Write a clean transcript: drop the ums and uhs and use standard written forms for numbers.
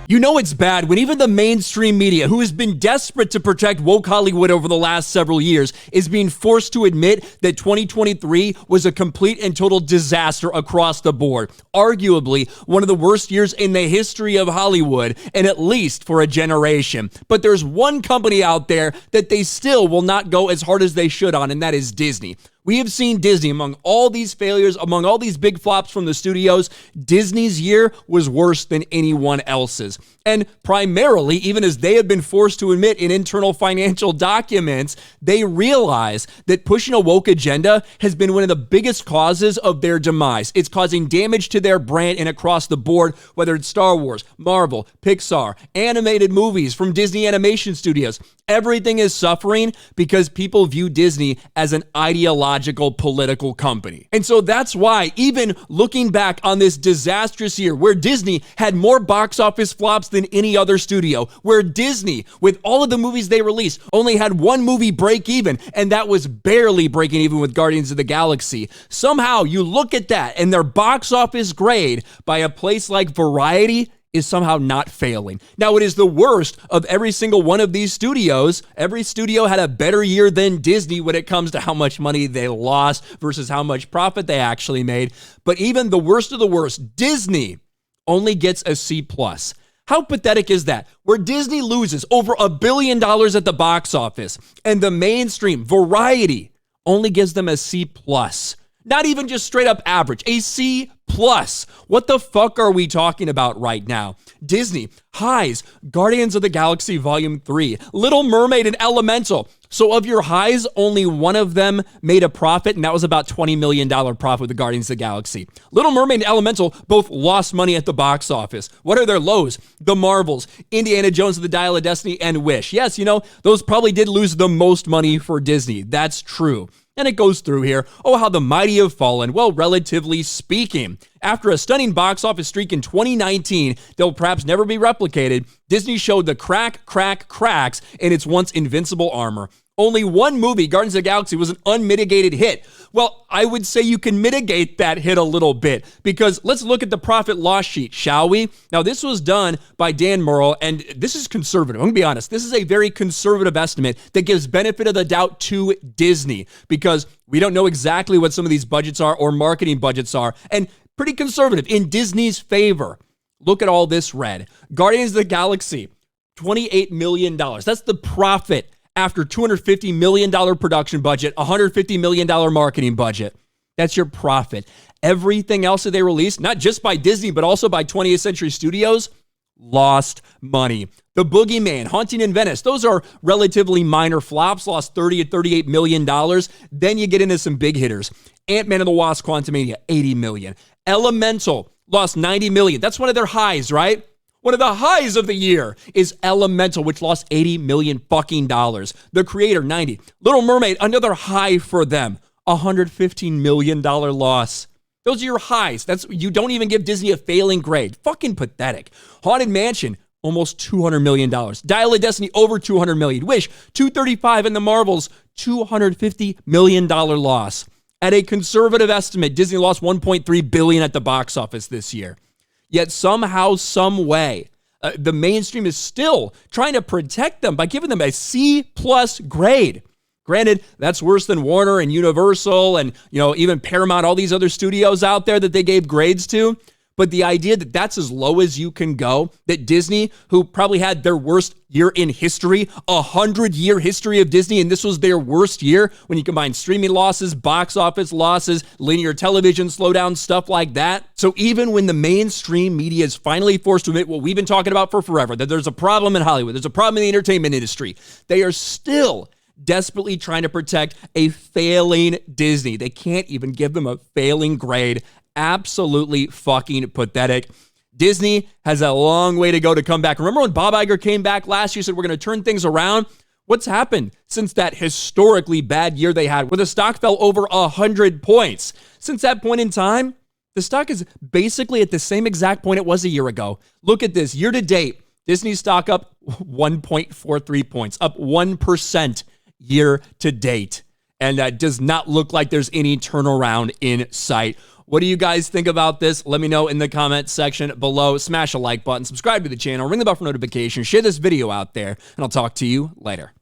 You know it's bad when even the mainstream media, who has been desperate to protect woke Hollywood over the last several years, is being forced to admit that 2023 was a complete and total disaster across the board. Arguably one of the worst years in the history of Hollywood, and at least for a generation. But there's one company out there that they still will not go as hard as they should on, and that is Disney. We have seen Disney, among all these failures, among all these big flops from the studios, Disney's year was worse than anyone else's. And primarily, even as they have been forced to admit in internal financial documents, they realize that pushing a woke agenda has been one of the biggest causes of their demise. It's causing damage to their brand and across the board, whether it's Star Wars, Marvel, Pixar, animated movies from Disney Animation Studios. Everything is suffering because people view Disney as an ideological political company. And so that's why, even looking back on this disastrous year where Disney had more box office flops than any other studio, where Disney, with all of the movies they released, only had one movie break even, and that was barely breaking even with Guardians of the Galaxy. Somehow you look at that and their box office grade by a place like Variety is somehow not failing. Now, it is the worst of every single one of these studios. Every studio had a better year than Disney when it comes to how much money they lost versus how much profit they actually made. But even the worst of the worst, Disney only gets a C+. How pathetic is that? Where Disney loses over $1 billion at the box office, and the mainstream Variety only gives them a C+. Not even just straight up average, a C+. What the fuck are we talking about right now? Disney, highs, Guardians of the Galaxy Volume 3, Little Mermaid and Elemental. So of your highs, only one of them made a profit, and that was about $20 million profit with the Guardians of the Galaxy. Little Mermaid and Elemental both lost money at the box office. What are their lows? The Marvels, Indiana Jones and the Dial of Destiny, and Wish. Yes, you know, those probably did lose the most money for Disney. That's true. And it goes through here. Oh, how the mighty have fallen. Well, relatively speaking. After a stunning box office streak in 2019 that will perhaps never be replicated, Disney showed the cracks in its once invincible armor. Only one movie, Guardians of the Galaxy, was an unmitigated hit. Well, I would say you can mitigate that hit a little bit, because let's look at the profit loss sheet, shall we? Now, this was done by Dan Murrell, and this is conservative. I'm going to be honest. This is a very conservative estimate that gives benefit of the doubt to Disney, because we don't know exactly what some of these budgets are or marketing budgets are, and pretty conservative in Disney's favor. Look at all this red. Guardians of the Galaxy, $28 million. That's the profit after $250 million production budget, $150 million marketing budget. That's your profit. Everything else that they released, not just by Disney, but also by 20th Century Studios, lost money. The Boogeyman, Haunting in Venice, those are relatively minor flops, lost $30 to $38 million. Then you get into some big hitters. Ant-Man and the Wasp, Quantumania, $80 million. Elemental, lost $90 million. That's one of their highs, right? One of the highs of the year is Elemental, which lost $80 million fucking dollars. The Creator, 90. Little Mermaid, another high for them, $115 million loss. Those are your highs. You don't even give Disney a failing grade. Fucking pathetic. Haunted Mansion, almost $200 million. Dial of Destiny, over $200 million. Wish, $235, and the Marvels, $250 million loss. At a conservative estimate, Disney lost $1.3 billion at the box office this year. Yet somehow, some way, the mainstream is still trying to protect them by giving them a C+ grade. Granted, that's worse than Warner and Universal and, even Paramount, all these other studios out there that they gave grades to. But the idea that that's as low as you can go, that Disney, who probably had their worst year in history, 100-year history of Disney, and this was their worst year when you combine streaming losses, box office losses, linear television slowdown, stuff like that. So even when the mainstream media is finally forced to admit what we've been talking about for forever, that there's a problem in Hollywood, there's a problem in the entertainment industry, they are still desperately trying to protect a failing Disney. They can't even give them a failing grade. Absolutely fucking pathetic. Disney has a long way to go to come back. Remember when Bob Iger came back last year, said we're going to turn things around? What's happened since that historically bad year they had where the stock fell over 100 points? Since that point in time, the stock is basically at the same exact point it was a year ago. Look at this. Year to date, Disney's stock up 1.43 points, up 1% year to date. And that does not look like there's any turnaround in sight. What do you guys think about this? Let me know in the comment section below. Smash a like button, subscribe to the channel, ring the bell for notifications, share this video out there, and I'll talk to you later.